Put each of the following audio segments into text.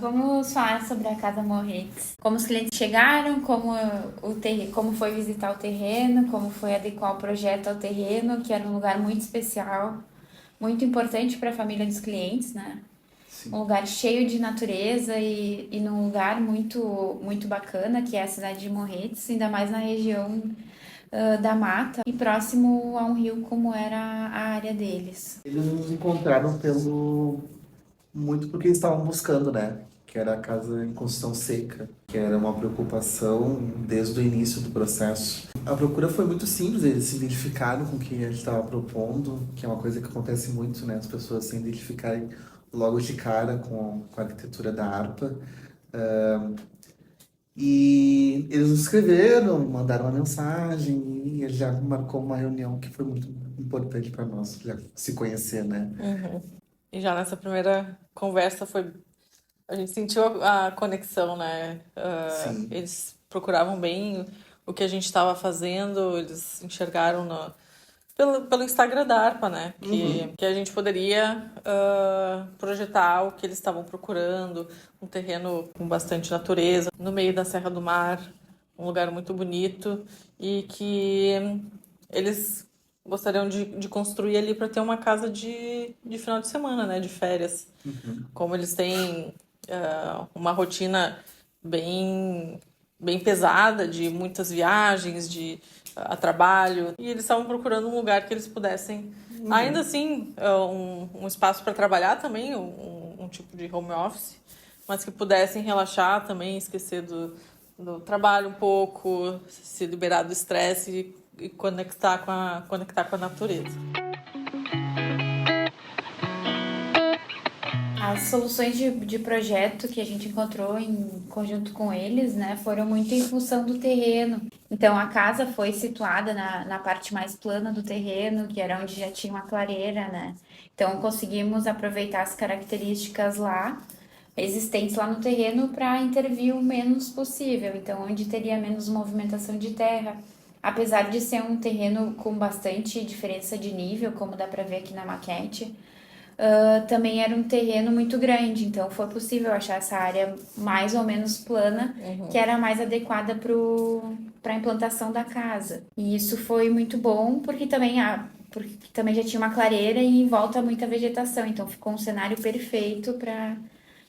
vamos falar sobre a Casa Morretes. Como os clientes chegaram, como foi visitar o terreno, como foi adequar o projeto ao terreno, que era um lugar muito especial, muito importante para a família dos clientes, né? Um Sim. lugar cheio de natureza e num lugar muito, muito bacana, que é a cidade de Morretes, ainda mais na região da mata e próximo a um rio como era a área deles. Eles nos encontraram muito porque eles estavam buscando, né? Que era a casa em construção seca, que era uma preocupação desde o início do processo. A procura foi muito simples, eles se identificaram com o que a gente estava propondo, que é uma coisa que acontece muito, né? As pessoas se identificarem logo de cara com a arquitetura da harpa. E eles nos escreveram, mandaram uma mensagem e ele já marcou uma reunião que foi muito importante para nós, já se conhecer, né? E já nessa primeira conversa a gente sentiu a conexão, né? Sim. Eles procuravam bem o que a gente estava fazendo, eles enxergaram pelo Instagram da ARPA, né? Que a gente poderia projetar o que eles estavam procurando, um terreno com bastante natureza, no meio da Serra do Mar, um lugar muito bonito e que eles gostariam de construir ali para ter uma casa de final de semana, né? De férias. Como eles têm uma rotina bem, bem pesada, de muitas viagens, a trabalho, e eles estavam procurando um lugar que eles pudessem, ainda assim, um espaço para trabalhar também, um tipo de home office, mas que pudessem relaxar também, esquecer do trabalho um pouco, se liberar do estresse e conectar com a natureza. As soluções de projeto que a gente encontrou em conjunto com eles, né, foram muito em função do terreno. Então, a casa foi situada na parte mais plana do terreno, que era onde já tinha uma clareira, né? Então, conseguimos aproveitar as características lá, existentes lá no terreno, para intervir o menos possível. Então, onde teria menos movimentação de terra. Apesar de ser um terreno com bastante diferença de nível, como dá para ver aqui na maquete, também era um terreno muito grande, então foi possível achar essa área mais ou menos plana, que era mais adequada para a implantação da casa. E isso foi muito bom, porque também já tinha uma clareira e em volta muita vegetação, então ficou um cenário perfeito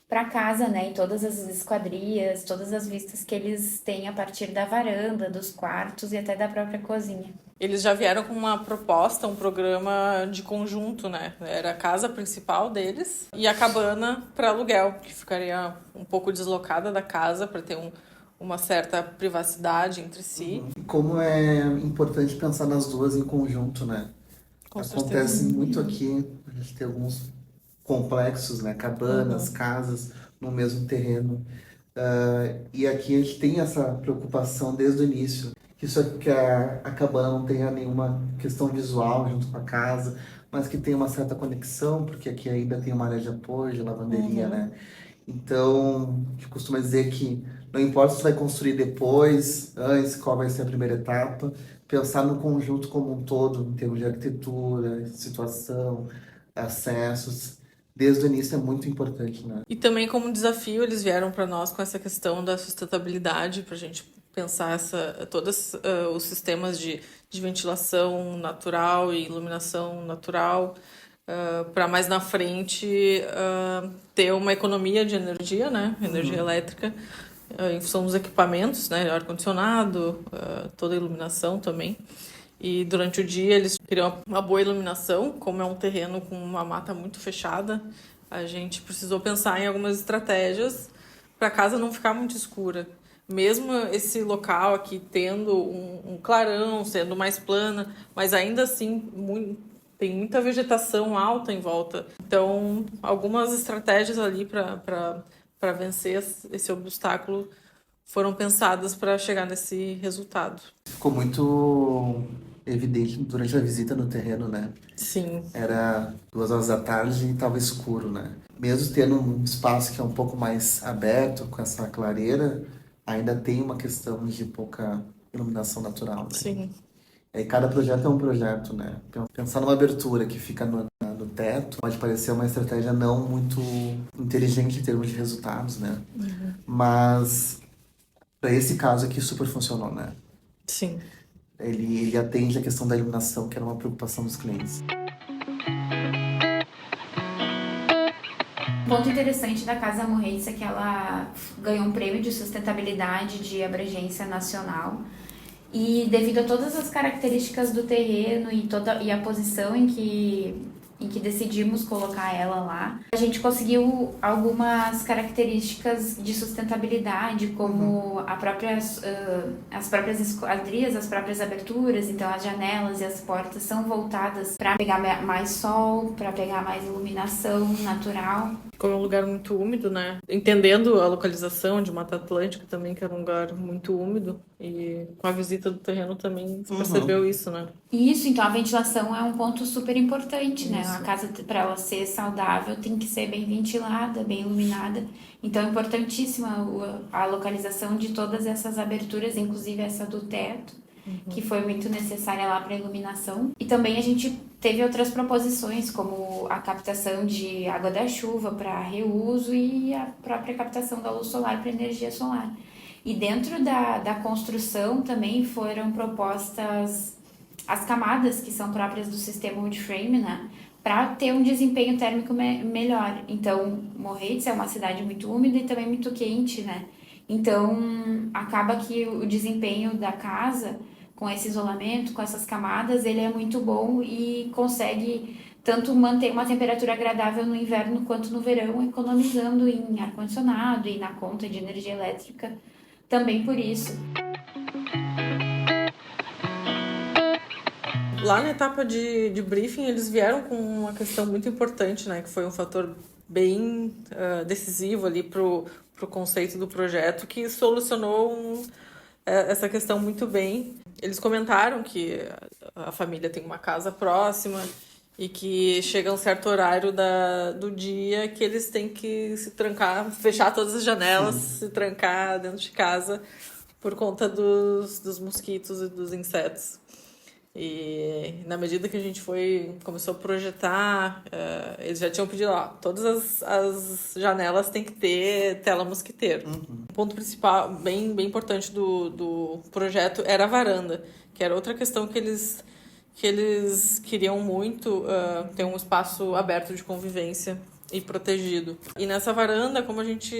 para casa, né? E todas as esquadrias, todas as vistas que eles têm a partir da varanda, dos quartos e até da própria cozinha. Eles já vieram com uma proposta, um programa de conjunto, né? Era a casa principal deles e a cabana para aluguel, que ficaria um pouco deslocada da casa para ter uma certa privacidade entre si. E como é importante pensar nas duas em conjunto, né? Com certeza. Acontece muito aqui, a gente tem alguns complexos, né? Cabanas, casas no mesmo terreno. E aqui a gente tem essa preocupação desde o início, que a cabana não tenha nenhuma questão visual junto com a casa, mas que tenha uma certa conexão, porque aqui ainda tem uma área de apoio, de lavanderia, né? Então, a gente costuma dizer que não importa se vai construir depois, antes, qual vai ser a primeira etapa, pensar no conjunto como um todo, em termos de arquitetura, situação, acessos, desde o início é muito importante, né? E também como desafio eles vieram para nós com essa questão da sustentabilidade, para a gente pensar todos os sistemas de ventilação natural e iluminação natural, para mais na frente ter uma economia de energia, né? Energia elétrica, em função dos equipamentos, né? Ar-condicionado, toda a iluminação também. E durante o dia eles queriam uma boa iluminação, como é um terreno com uma mata muito fechada, a gente precisou pensar em algumas estratégias para a casa não ficar muito escura. Mesmo esse local aqui tendo um clarão, sendo mais plana, mas ainda assim tem muita vegetação alta em volta. Então, algumas estratégias ali para vencer esse obstáculo foram pensadas para chegar nesse resultado. Ficou muito evidente durante a visita no terreno, né? Sim. Era 2 horas da tarde e estava escuro, né? Mesmo tendo um espaço que é um pouco mais aberto, com essa clareira, ainda tem uma questão de pouca iluminação natural, né? Sim. E cada projeto é um projeto, né? Pensar numa abertura que fica no do teto, pode parecer uma estratégia não muito inteligente em termos de resultados, né? Mas para esse caso aqui super funcionou, né? Sim. Ele atende a questão da iluminação, que era uma preocupação dos clientes. Um ponto interessante da Casa Morretes é que ela ganhou um prêmio de sustentabilidade de abrangência nacional. E devido a todas as características do terreno e a posição em que decidimos colocar ela lá, a gente conseguiu algumas características de sustentabilidade, como as próprias esquadrias, as próprias aberturas. Então as janelas e as portas são voltadas para pegar mais sol, para pegar mais iluminação natural. Como é um lugar muito úmido, né? Entendendo a localização de Mata Atlântica também, que era um lugar muito úmido, e com a visita do terreno também se percebeu isso, né? Isso, então a ventilação é um ponto super importante, né? Isso. A casa, para ela ser saudável, tem que ser bem ventilada, bem iluminada. Então é importantíssima a localização de todas essas aberturas, inclusive essa do teto, que foi muito necessária lá para a iluminação. E também a gente teve outras proposições, como a captação de água da chuva para reuso e a própria captação da luz solar para energia solar. E dentro da construção também foram propostas as camadas que são próprias do sistema wood frame, né? Para ter um desempenho térmico melhor. Então, Morretes é uma cidade muito úmida e também muito quente, né? Então, acaba que o desempenho da casa, com esse isolamento, com essas camadas, ele é muito bom e consegue tanto manter uma temperatura agradável no inverno quanto no verão, economizando em ar-condicionado e na conta de energia elétrica também por isso. Lá na etapa de briefing, eles vieram com uma questão muito importante, né? Que foi um fator bem decisivo ali pro conceito do projeto, que solucionou essa questão muito bem. Eles comentaram que a família tem uma casa próxima e que chega um certo horário do dia que eles têm que se trancar, fechar todas as janelas, se trancar dentro de casa por conta dos mosquitos e dos insetos. E na medida que a gente começou a projetar, eles já tinham pedido, todas as janelas têm que ter tela mosquiteiro. O ponto principal, bem importante do projeto era a varanda, que era outra questão que eles queriam muito, ter um espaço aberto de convivência e protegido. E nessa varanda, como a gente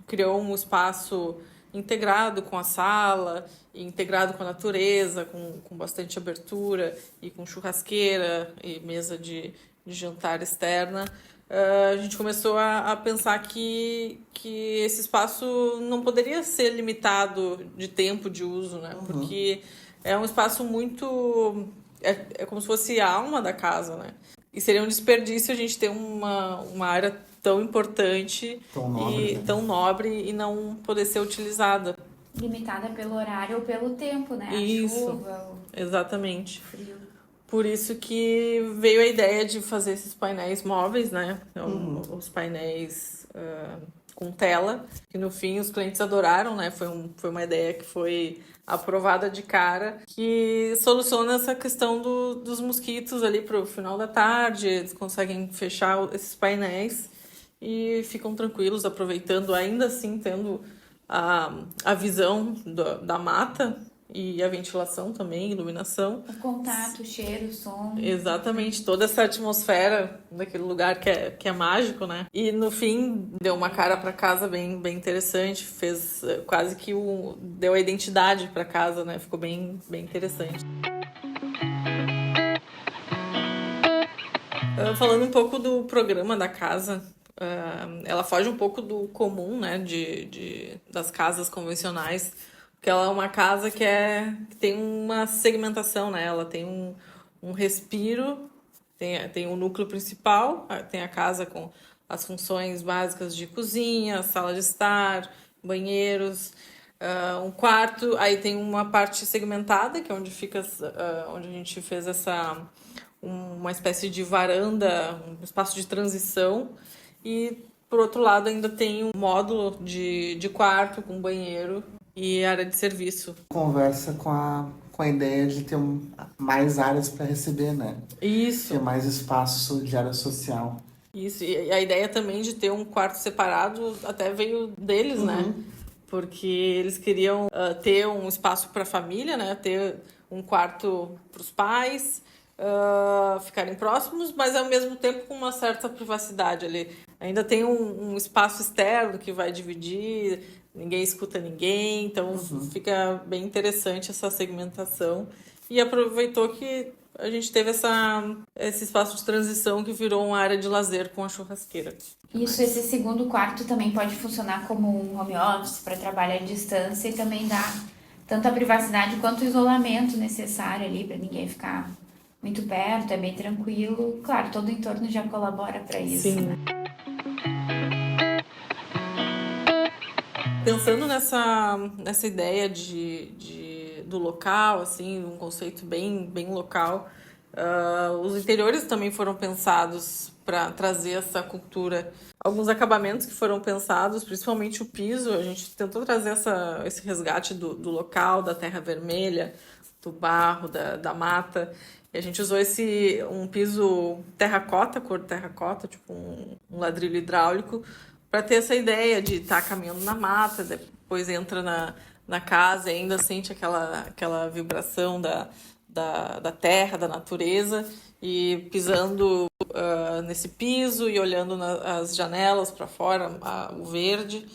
criou um espaço integrado com a sala, integrado com a natureza, com bastante abertura e com churrasqueira e mesa de jantar externa, a gente começou a pensar que esse espaço não poderia ser limitado de tempo de uso, né? Porque é um espaço muito... É como se fosse a alma da casa, né? E seria um desperdício a gente ter uma área tão importante tão nobre e não poder ser utilizada. Limitada pelo horário ou pelo tempo, né? Isso, a chuva, exatamente. o frio. Por isso que veio a ideia de fazer esses painéis móveis, né? Os painéis com tela, que no fim os clientes adoraram, né? Foi uma ideia que foi aprovada de cara, que soluciona essa questão dos mosquitos ali pro final da tarde. Eles conseguem fechar esses painéis e ficam tranquilos, aproveitando, ainda assim tendo a visão da mata e a ventilação também, iluminação. O contato, o cheiro, o som. Exatamente, toda essa atmosfera daquele lugar que é mágico, né? E no fim deu uma cara para casa bem interessante, fez quase que deu a identidade para casa, né? Ficou bem interessante. Falando um pouco do programa da casa, ela foge um pouco do comum, né, das casas convencionais, porque ela é uma casa que tem uma segmentação, né? Ela tem um respiro, tem um núcleo principal, tem a casa com as funções básicas de cozinha, sala de estar, banheiros, um quarto, aí tem uma parte segmentada, que é onde onde a gente fez uma espécie de varanda, um espaço de transição, e por outro lado ainda tem um módulo de quarto com banheiro e área de serviço. Conversa com a ideia de ter mais áreas para receber, né? Isso. Ter mais espaço de área social. Isso, e a ideia também de ter um quarto separado até veio deles, né? Porque eles queriam ter um espaço para a família, né? Ter um quarto para os pais, ficarem próximos, mas ao mesmo tempo com uma certa privacidade ali. Ainda tem um espaço externo que vai dividir, ninguém escuta ninguém, então fica bem interessante essa segmentação. E aproveitou que a gente teve esse espaço de transição que virou uma área de lazer com a churrasqueira. Isso, esse segundo quarto também pode funcionar como um home office para trabalhar à distância e também dar tanto a privacidade quanto o isolamento necessário ali para ninguém ficar muito perto, é bem tranquilo. Claro, todo o entorno já colabora para isso, Sim. né? Pensando nessa ideia do local, assim, um conceito bem local, os interiores também foram pensados para trazer essa cultura. Alguns acabamentos que foram pensados, principalmente o piso, a gente tentou trazer esse resgate do local, da terra vermelha, do barro, da mata. E a gente usou um piso terracota, cor terracota, tipo um ladrilho hidráulico, para ter essa ideia de estar caminhando na mata, depois entra na casa e ainda sente aquela vibração da terra, da natureza, e pisando nesse piso e olhando as janelas para fora, o verde.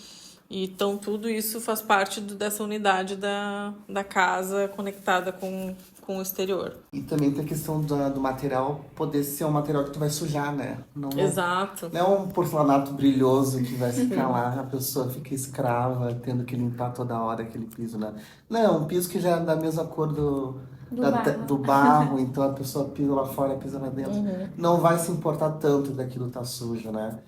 Então, tudo isso faz parte dessa unidade da casa conectada com o exterior. E também tem a questão do material poder ser um material que tu vai sujar, né? Exato. Não é um porcelanato brilhoso que vai ficar lá, a pessoa fica escrava, tendo que limpar toda hora aquele piso, né? Não, um piso que já é da mesma cor do barro, então a pessoa pisa lá fora, pisa lá dentro. Não vai se importar tanto daquilo tá sujo, né?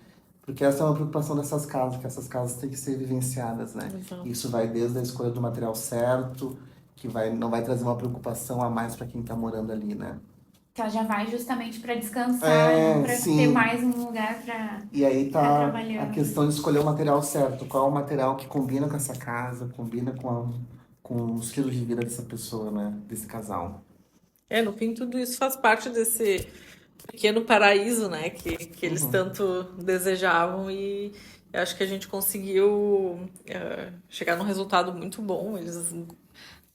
Porque essa é uma preocupação dessas casas, que essas casas têm que ser vivenciadas, né? Exato. Isso vai desde a escolha do material certo, que não vai trazer uma preocupação a mais para quem tá morando ali, né? Então já vai justamente para descansar, não para ter mais um lugar para E aí tá trabalhando. a questão de escolher o material certo. Qual é o material que combina com essa casa, combina com o estilo de vida dessa pessoa, né? Desse casal. No fim, tudo isso faz parte desse pequeno paraíso, né? Que eles tanto desejavam, e acho que a gente conseguiu chegar num resultado muito bom. Eles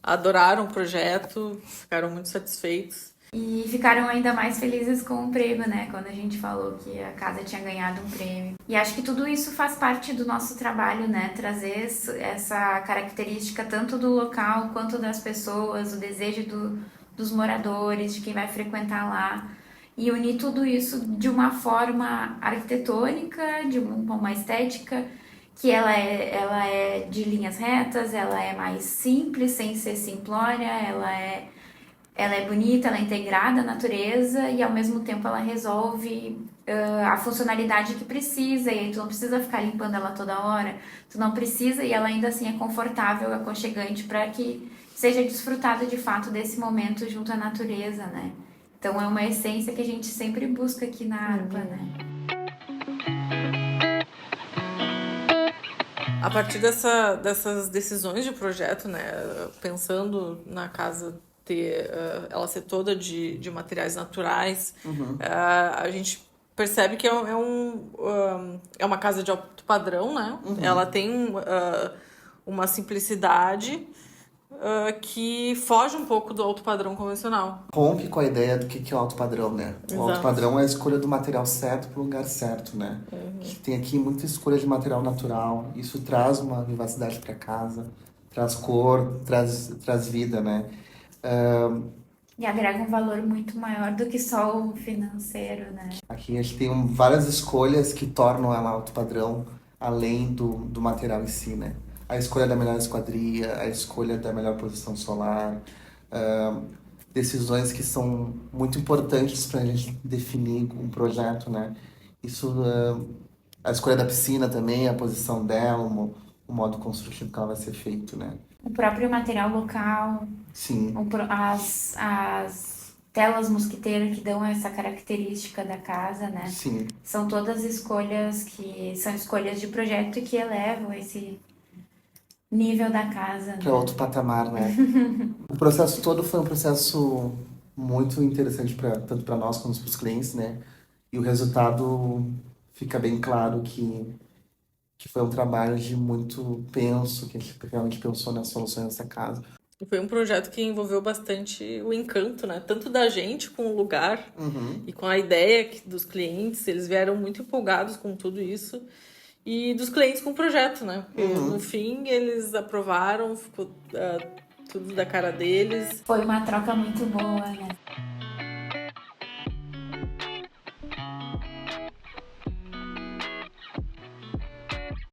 adoraram o projeto, ficaram muito satisfeitos. E ficaram ainda mais felizes com o prêmio, né? Quando a gente falou que a casa tinha ganhado um prêmio. E acho que tudo isso faz parte do nosso trabalho, né? Trazer essa característica tanto do local quanto das pessoas, o desejo dos moradores, de quem vai frequentar lá. E unir tudo isso de uma forma arquitetônica, de uma estética que ela é de linhas retas, ela é mais simples, sem ser simplória, ela é bonita, ela é integrada à natureza e ao mesmo tempo ela resolve a funcionalidade que precisa, e aí tu não precisa ficar limpando ela toda hora, tu não precisa, e ela ainda assim é confortável, aconchegante para que seja desfrutado de fato desse momento junto à natureza, né? Então é uma essência que a gente sempre busca aqui na Arpa, né? A partir dessas decisões de projeto, né? Pensando na casa ela ser toda de materiais naturais, a gente percebe que é uma casa de alto padrão, né? Ela tem uma simplicidade que foge um pouco do alto padrão convencional. Rompe com a ideia do que é o alto padrão, né? O alto Exato. padrão é a escolha do material certo para o lugar certo, né? Que tem aqui muita escolha de material natural. Isso traz uma vivacidade para casa, traz cor, traz vida, né? E agrega um valor muito maior do que só o financeiro, né? Aqui a gente tem várias escolhas que tornam ela alto padrão, além do material em si, né? A escolha da melhor esquadria, a escolha da melhor posição solar, decisões que são muito importantes para a gente definir um projeto, né? Isso, a escolha da piscina também, a posição dela, o modo construtivo que ela vai ser feito, né? O próprio material local, Sim. as telas mosquiteiras que dão essa característica da casa, né? Sim. São todas escolhas que são escolhas de projeto e que elevam nível da casa, para né? outro patamar, né? O processo todo foi um processo muito interessante tanto para nós quanto para os clientes, né? E o resultado fica bem claro que foi um trabalho de muito penso, que a gente realmente pensou nas soluções dessa casa. Foi um projeto que envolveu bastante o encanto, né? Tanto da gente com o lugar e com a ideia dos clientes. Eles vieram muito empolgados com tudo isso. E dos clientes com o projeto, né? Porque no fim eles aprovaram, ficou tudo da cara deles. Foi uma troca muito boa, né?